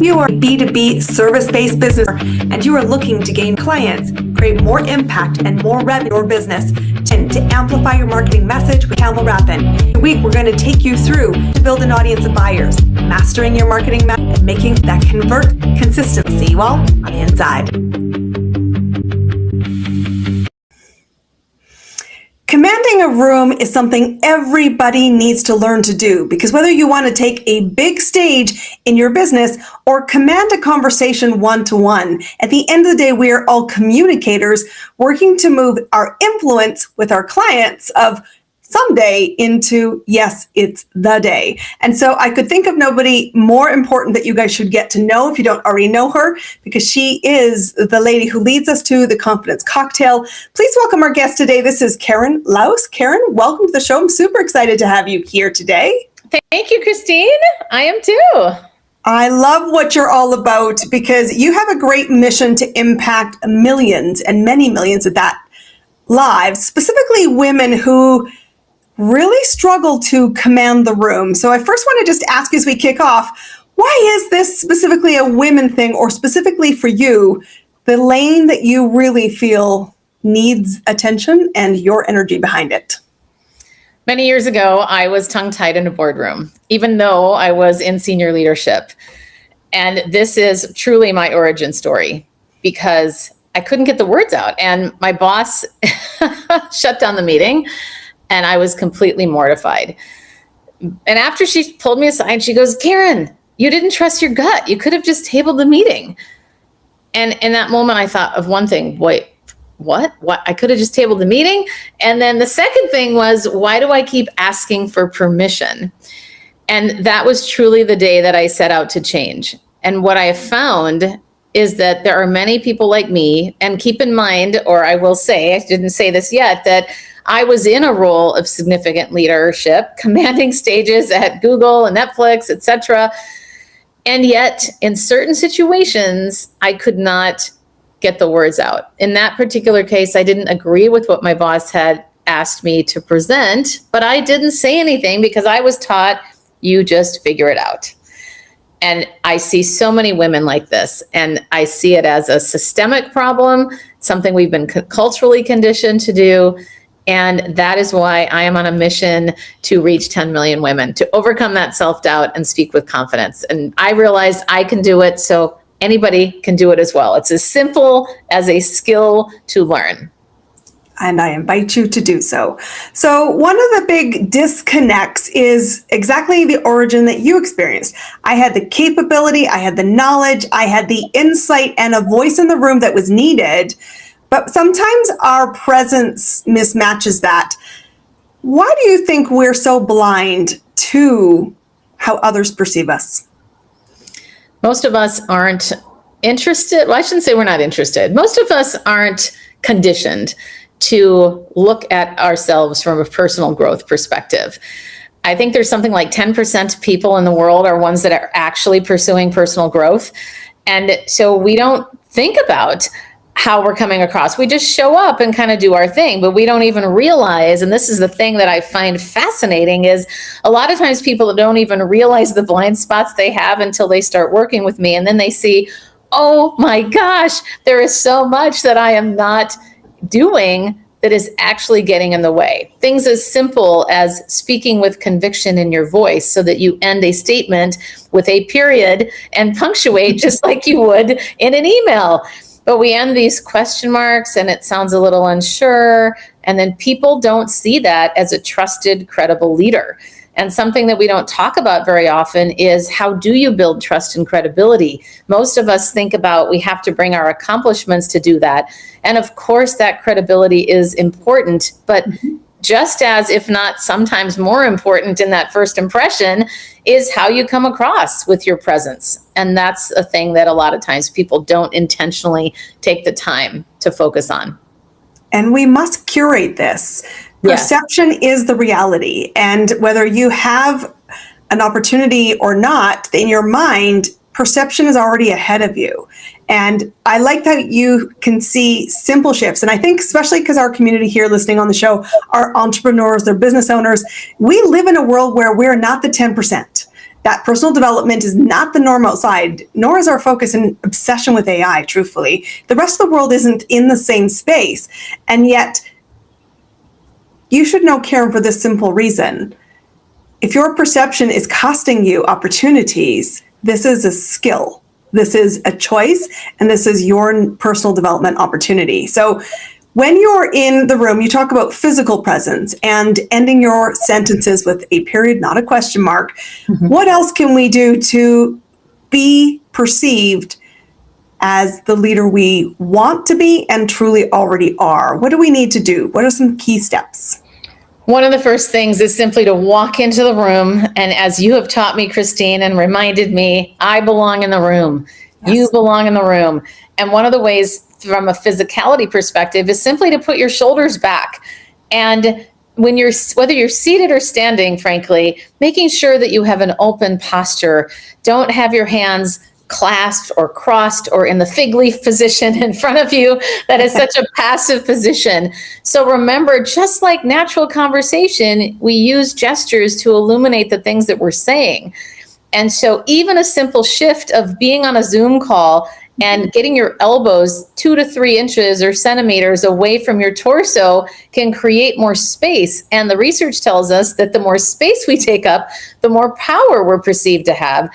you are a B2B service-based business and you are looking to gain clients, create more impact and more revenue in your business, to amplify your marketing message with Campbell Rapin. This week, we're going to take you through to build an audience of buyers, mastering your marketing message, and making that convert consistency, well, on the inside. Commanding a room is something everybody needs to learn to do, because whether you want to take a big stage in your business or command a conversation one-to-one, at the end of the day, we are all communicators working to move our influence with our clients of someday into, yes, it's the day. And so I could think of nobody more important that you guys should get to know if you don't already know her, because she is the lady who leads us to the Confidence Cocktail. Please welcome our guest today. This is Karen Laos. Karen, welcome to the show. I'm super excited to have you here today. Thank you, Christine. I am too. I love what you're all about, because you have a great mission to impact millions, and many millions at that, lives, specifically women who really struggle to command the room. So I first want to just ask you as we kick off, why is this specifically a women thing, or specifically for you, the lane that you really feel needs attention and your energy behind it? Many years ago, I was tongue-tied in a boardroom, even though I was in senior leadership. And this is truly my origin story, because I couldn't get the words out. And my boss shut down the meeting, and I was completely mortified. And after she pulled me aside, she goes, "Karen, you didn't trust your gut. You could have just tabled the meeting." And in that moment, I thought of one thing. Wait, what? I could have just tabled the meeting? And then the second thing was, why do I keep asking for permission? And that was truly the day that I set out to change. And what I have found is that there are many people like me, and keep in mind, or I will say, I didn't say this yet, that I was in a role of significant leadership, commanding stages at Google and Netflix, etc. And yet, in certain situations, I could not get the words out. In that particular case, I didn't agree with what my boss had asked me to present, but I didn't say anything because I was taught, you just figure it out. And I see so many women like this, and I see it as a systemic problem, something we've been culturally conditioned to do. And that is why I am on a mission to reach 10 million women, to overcome that self-doubt and speak with confidence. And I realized I can do it, so anybody can do it as well. It's as simple as a skill to learn. And I invite you to do so. So one of the big disconnects is exactly the origin that you experienced. I had the capability, I had the knowledge, I had the insight and a voice in the room that was needed. But sometimes our presence mismatches that. Why do you think we're so blind to how others perceive us? Most of us aren't interested. Well, I shouldn't say we're not interested. Most of us aren't conditioned to look at ourselves from a personal growth perspective. I think there's something like 10% people in the world are ones that are actually pursuing personal growth. And so we don't think about how we're coming across. We just show up and kind of do our thing, but we don't even realize, and this is the thing that I find fascinating, is a lot of times people don't even realize the blind spots they have until they start working with me. And then they see, oh my gosh, there is so much that I am not doing that is actually getting in the way. Things as simple as speaking with conviction in your voice so that you end a statement with a period and punctuate just like you would in an email. But we end these question marks and it sounds a little unsure. And then people don't see that as a trusted, credible leader. And something that we don't talk about very often is, how do you build trust and credibility? Most of us think about we have to bring our accomplishments to do that. And of course, that credibility is important, but just as, if not sometimes more important in that first impression, is how you come across with your presence. And that's a thing that a lot of times people don't intentionally take the time to focus on. And we must curate this. Perception is the reality. And whether you have an opportunity or not, in your mind, perception is already ahead of you. And I like that you can see simple shifts. And I think especially because our community here listening on the show are entrepreneurs, they're business owners. We live in a world where we're not the 10%. that personal development is not the norm outside, nor is our focus and obsession with AI, truthfully. The rest of the world isn't in the same space. And yet, you should know, Karen, for this simple reason. If your perception is costing you opportunities, this is a skill. This is a choice, and this is your personal development opportunity. So when you're in the room, you talk about physical presence and ending your sentences with a period, not a question mark. Mm-hmm. What else can we do to be perceived as the leader we want to be and truly already are? What do we need to do? What are some key steps? One of the first things is simply to walk into the room. And as you have taught me, Christine, and reminded me, I belong in the room. Yes. You belong in the room. And one of the ways from a physicality perspective is simply to put your shoulders back. And when whether you're seated or standing, frankly, making sure that you have an open posture. Don't have your hands clasped or crossed or in the fig leaf position in front of you. That is such a passive position. So remember, just like natural conversation, we use gestures to illuminate the things that we're saying. And so even a simple shift of being on a Zoom call and getting your elbows 2 to 3 inches or centimeters away from your torso can create more space. And the research tells us that the more space we take up, the more power we're perceived to have.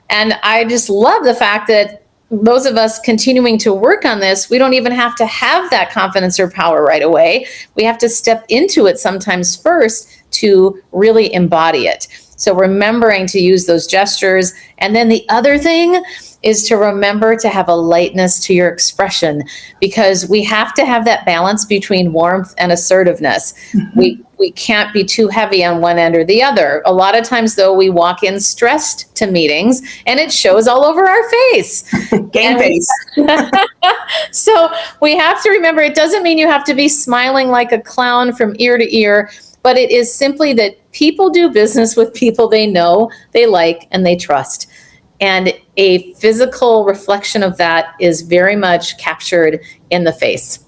And I just love the fact that those of us continuing to work on this, we don't even have to have that confidence or power right away. We have to step into it sometimes first to really embody it. So remembering to use those gestures. And then the other thing is to remember to have a lightness to your expression, because we have to have that balance between warmth and assertiveness. Mm-hmm. We can't be too heavy on one end or the other. A lot of times, though, we walk in stressed to meetings and it shows all over our face. Game face. So we have to remember, it doesn't mean you have to be smiling like a clown from ear to ear, but it is simply that people do business with people they know, they like, and they trust. And a physical reflection of that is very much captured in the face.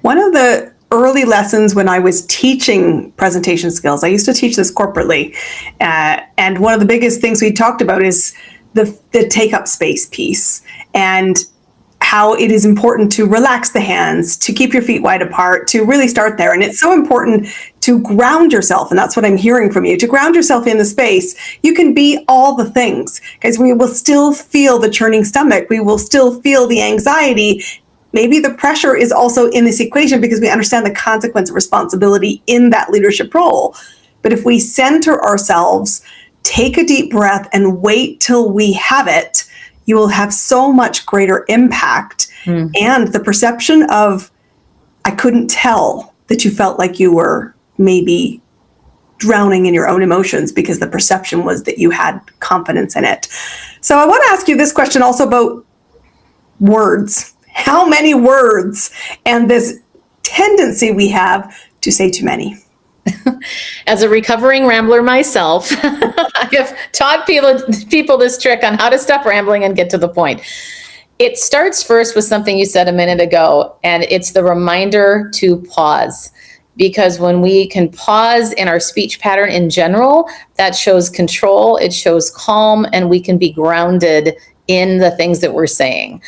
One of the early lessons when I was teaching presentation skills, I used to teach this corporately. And one of the biggest things we talked about is the take up space piece, and how it is important to relax the hands, to keep your feet wide apart, to really start there. And it's so important to ground yourself. And that's what I'm hearing from you, to ground yourself in the space. You can be all the things, because we will still feel the churning stomach. We will still feel the anxiety. Maybe the pressure is also in this equation because we understand the consequence of responsibility in that leadership role. But if we center ourselves, take a deep breath and wait till we have it, you will have so much greater impact. And the perception of, I couldn't tell that you felt like you were maybe drowning in your own emotions, because the perception was that you had confidence in it. So I want to ask you this question also about words. How many words, and this tendency we have to say too many? As a recovering rambler myself, I have taught people this trick on how to stop rambling and get to the point. It starts first with something you said a minute ago, and it's the reminder to pause. Because when we can pause in our speech pattern in general, that shows control, it shows calm, and we can be grounded in the things that we're saying.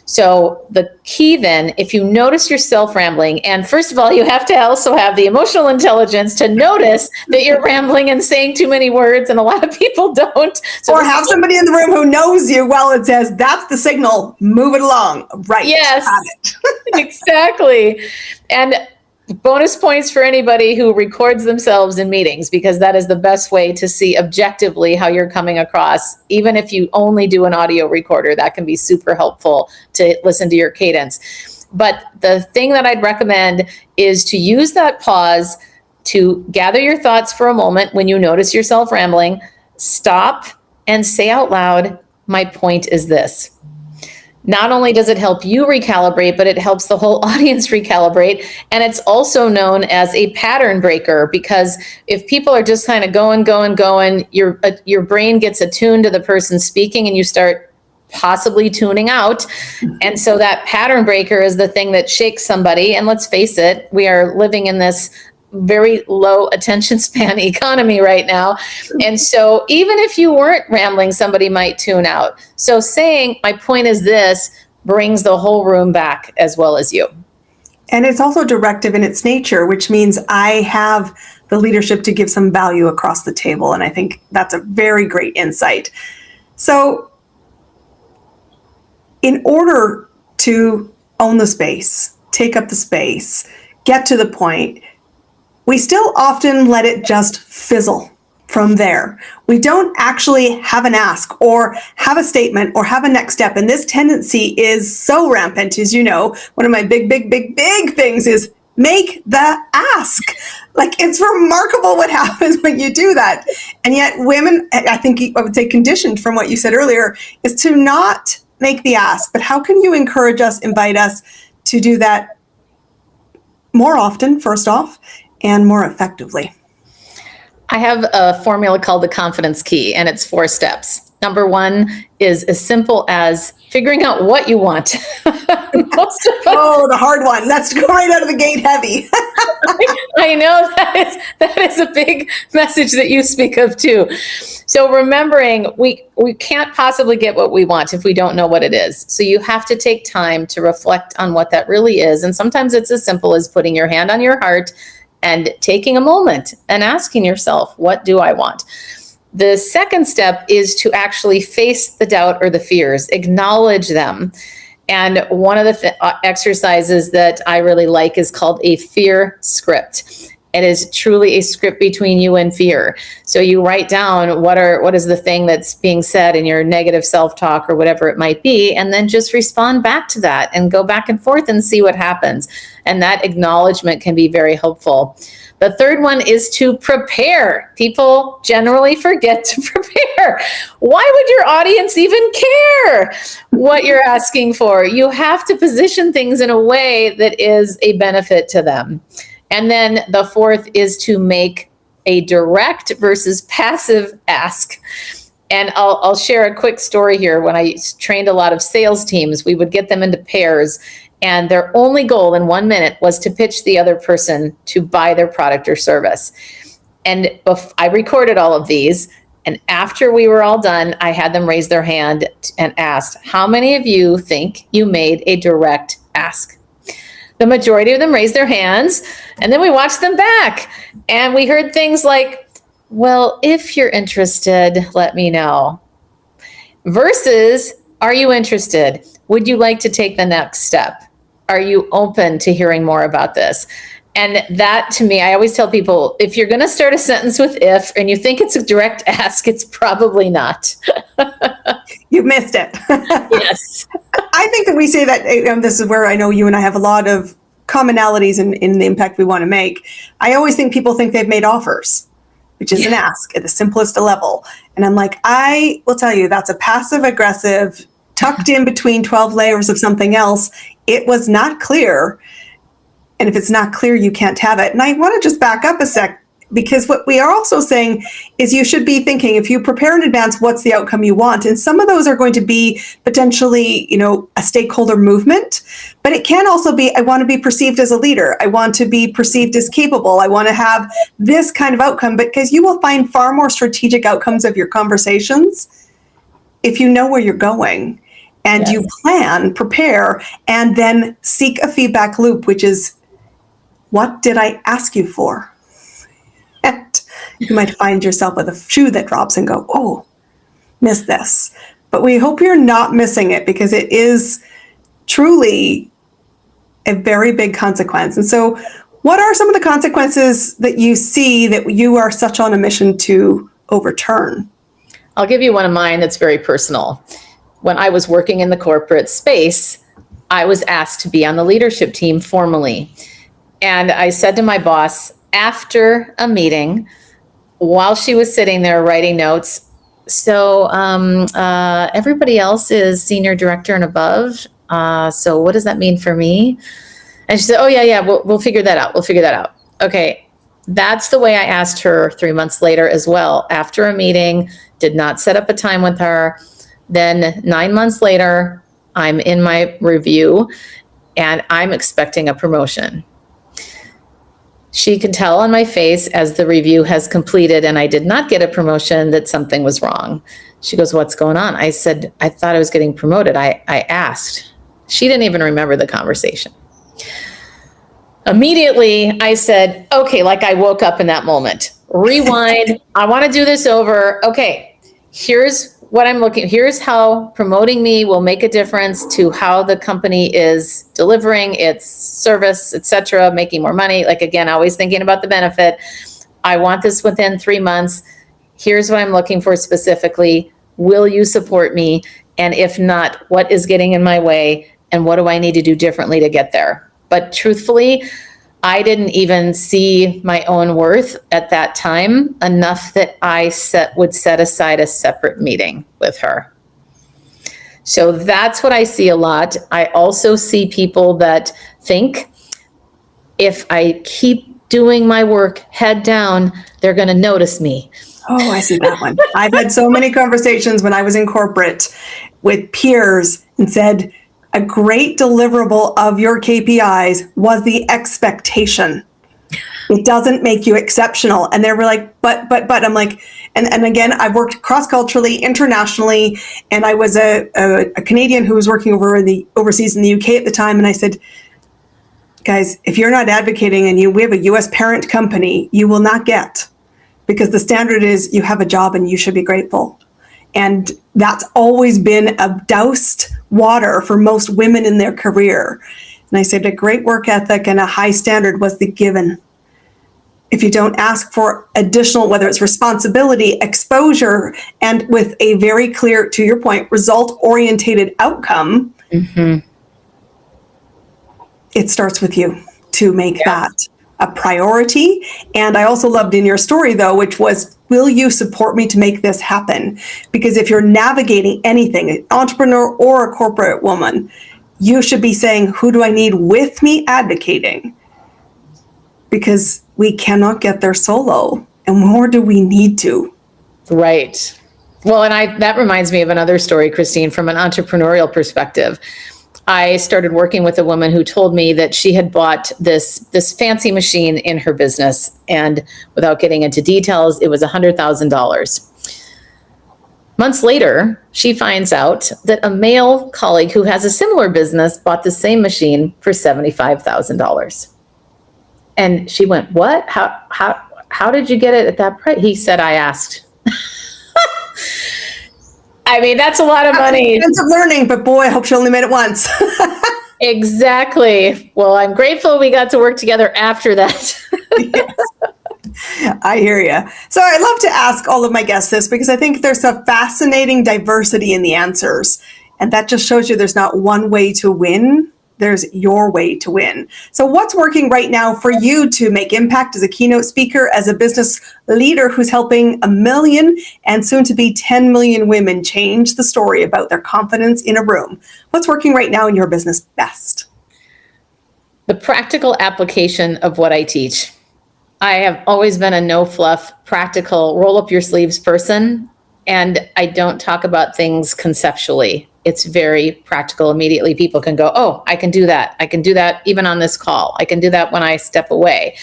So the key then, if you notice yourself rambling, and first of all, you have to also have the emotional intelligence to notice that you're rambling and saying too many words, and a lot of people don't. So or have somebody in the room who knows you well and says, that's the signal, move it along. Right. Yes, exactly. And bonus points for anybody who records themselves in meetings, because that is the best way to see objectively how you're coming across. Even if you only do an audio recorder, that can be super helpful to listen to your cadence. But the thing that I'd recommend is to use that pause to gather your thoughts for a moment. When you notice yourself rambling, stop and say out loud, my point is this. Not only does it help you recalibrate, but it helps the whole audience recalibrate. And it's also known as a pattern breaker, because if people are just kind of going, your brain gets attuned to the person speaking and you start possibly tuning out. And so that pattern breaker is the thing that shakes somebody. And let's face it, we are living in this very low attention span economy right now. And so even if you weren't rambling, somebody might tune out. So saying, my point is this, brings the whole room back as well as you. And it's also directive in its nature, which means I have the leadership to give some value across the table. And I think that's a very great insight. So in order to own the space, take up the space, get to the point, we still often let it just fizzle from there. We don't actually have an ask or have a statement or have a next step. And this tendency is so rampant, as you know. One of my big things is make the ask. Like, it's remarkable what happens when you do that. And yet women, I think I would say conditioned from what you said earlier, is to not make the ask. But how can you encourage us, invite us to do that more often, first off, and more effectively? I have a formula called the confidence key, and it's 4 steps. Number 1 is as simple as figuring out what you want. Oh, the hard one. That's right out of the gate heavy. I know that is a big message that you speak of too. So remembering we can't possibly get what we want if we don't know what it is. So you have to take time to reflect on what that really is. And sometimes it's as simple as putting your hand on your heart and taking a moment and asking yourself, what do I want? The second step is to actually face the doubt or the fears, acknowledge them. And one of the exercises that I really like is called a fear script. It is truly a script between you and fear. So you write down what is the thing that's being said in your negative self-talk or whatever it might be, and then just respond back to that and go back and forth and see what happens. And that acknowledgement can be very helpful. The third one is to prepare. People generally forget to prepare. Why would your audience even care what you're asking for? You have to position things in a way that is a benefit to them. And then the fourth is to make a direct versus passive ask. And I'll share a quick story here. When I trained a lot of sales teams, we would get them into pairs, and their only goal in 1 minute was to pitch the other person to buy their product or service. And I recorded all of these. And after we were all done, I had them raise their hand and asked, how many of you think you made a direct ask? The majority of them raised their hands, and then we watched them back. And we heard things like, well, if you're interested, let me know. Versus, are you interested? Would you like to take the next step? Are you open to hearing more about this? And that, to me, I always tell people, if you're going to start a sentence with if, and you think it's a direct ask, it's probably not. You've missed it. Yes. I think that we say that, this is where I know you and I have a lot of commonalities in the impact we want to make. I always think people think they've made offers, which is an ask at the simplest level. And I'm like, I will tell you, that's a passive aggressive, tucked in between 12 layers of something else. It was not clear. And if it's not clear, you can't have it. And I want to just back up a sec, because what we are also saying is you should be thinking, if you prepare in advance, what's the outcome you want? And some of those are going to be potentially, a stakeholder movement, but it can also be, I want to be perceived as a leader. I want to be perceived as capable. I want to have this kind of outcome, because you will find far more strategic outcomes of your conversations if you know where you're going and you plan, prepare, and then seek a feedback loop, which is, what did I ask you for? And you might find yourself with a shoe that drops and go, oh, missed this. But we hope you're not missing it, because it is truly a very big consequence. And so what are some of the consequences that you see that you are such on a mission to overturn? I'll give you one of mine that's very personal. When I was working in the corporate space, I was asked to be on the leadership team formally. And I said to my boss after a meeting, while she was sitting there writing notes, so everybody else is senior director and above. So what does that mean for me? And she said, oh, yeah, we'll figure that out. We'll figure that out. Okay. That's the way I asked her 3 months later as well. After a meeting, did not set up a time with her. Then 9 months later, I'm in my review and I'm expecting a promotion. She could tell on my face as the review has completed and I did not get a promotion that something was wrong. She goes, "What's going on?" I said, "I thought I was getting promoted. I asked." She didn't even remember the conversation. Immediately, I said, okay, like I woke up in that moment. Rewind. I want to do this over. Okay, here's what I'm looking. Here's how promoting me will make a difference to how the company is delivering its service, etc., making more money. Like, again, always thinking about the benefit. I want this within 3 months. Here's what I'm looking for specifically. Will you support me? And if not, what is getting in my way? And what do I need to do differently to get there? But truthfully, I didn't even see my own worth at that time enough that I would set aside a separate meeting with her. So that's what I see a lot. I also see people that think if I keep doing my work head down, they're going to notice me. Oh, I see that one. I've had so many conversations when I was in corporate with peers and said, a great deliverable of your KPIs was the expectation. It doesn't make you exceptional. And they were like, but I'm like, and again, I've worked cross-culturally, internationally, and I was a Canadian who was working overseas in the UK at the time. And I said, guys, if you're not advocating and we have a US parent company, you will not get, because the standard is you have a job and you should be grateful. And that's always been a doused water for most women in their career. And I said a great work ethic and a high standard was the given. If you don't ask for additional, whether it's responsibility, exposure, and with a very clear, to your point, result-oriented outcome, it starts with you to make that a priority. And I also loved in your story, though, which was, will you support me to make this happen? Because if you're navigating anything, an entrepreneur or a corporate woman, you should be saying, who do I need with me advocating? Because we cannot get there solo, and more do we need to. Right. Well, and that reminds me of another story, Christine, from an entrepreneurial perspective. I started working with a woman who told me that she had bought this fancy machine in her business. And without getting into details, it was $100,000. Months later, she finds out that a male colleague who has a similar business bought the same machine for $75,000. And she went, "What? How did you get it at that price?" He said, "I asked." I mean, that's a lot of money. Expensive learning, but boy, I hope she only made it once. Exactly. Well, I'm grateful we got to work together after that. Yes. I hear you. So I love to ask all of my guests this because I think there's a fascinating diversity in the answers. And that just shows you there's not one way to win. There's your way to win. So what's working right now for you to make impact as a keynote speaker, as a business leader who's helping 1 million and soon to be 10 million women change the story about their confidence in a room? What's working right now in your business best? The practical application of what I teach. I have always been a no fluff, practical, roll up your sleeves person. And I don't talk about things conceptually. It's very practical. Immediately people can go, oh, I can do that. I can do that even on this call. I can do that when I step away.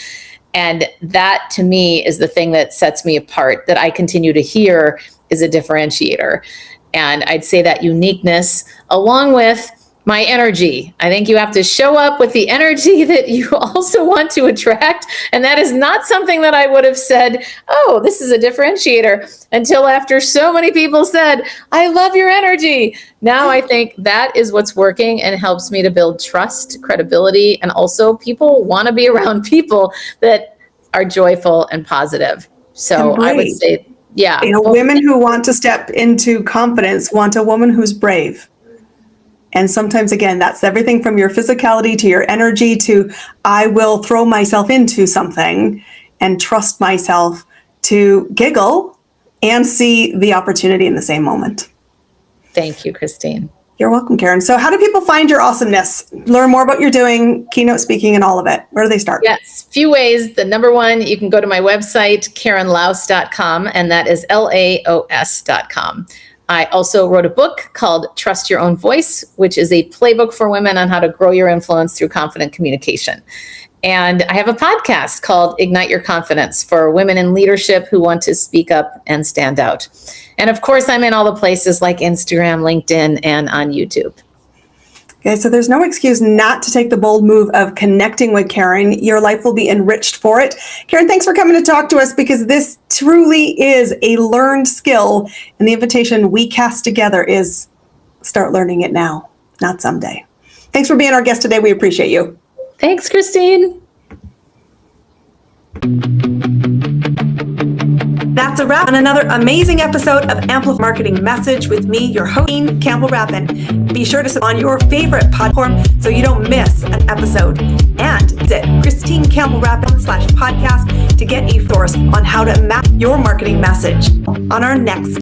And that to me is the thing that sets me apart, that I continue to hear is a differentiator. And I'd say that uniqueness along with my energy. I think you have to show up with the energy that you also want to attract. And that is not something that I would have said, oh, this is a differentiator, until after so many people said, I love your energy. Now I think that is what's working and helps me to build trust, credibility, and also people want to be around people that are joyful and positive. So I would say, yeah. Women who want to step into confidence want a woman who's brave. And sometimes, again, that's everything from your physicality to your energy to I will throw myself into something and trust myself to giggle and see the opportunity in the same moment. Thank you, Christine. You're welcome, Karen. So how do people find your awesomeness? Learn more about what you're doing, keynote speaking and all of it. Where do they start? Yes, few ways. The number one, you can go to my website, KarenLaos.com, and that is LAOS.com. I also wrote a book called Trust Your Own Voice, which is a playbook for women on how to grow your influence through confident communication. And I have a podcast called Ignite Your Confidence for women in leadership who want to speak up and stand out. And of course, I'm in all the places like Instagram, LinkedIn, and on YouTube. Okay, so there's no excuse not to take the bold move of connecting with Karen. Your life will be enriched for it. Karen, thanks for coming to talk to us, because this truly is a learned skill. And the invitation we cast together is start learning it now, not someday. Thanks for being our guest today. We appreciate you. Thanks, Christine. That's a wrap on another amazing episode of Amplify Marketing Message with me, your host, Campbell Rapin. Be sure to subscribe on your favorite platform so you don't miss an episode. And visit ChristineCampbellRapin.com/podcast to get a source on how to map your marketing message on our next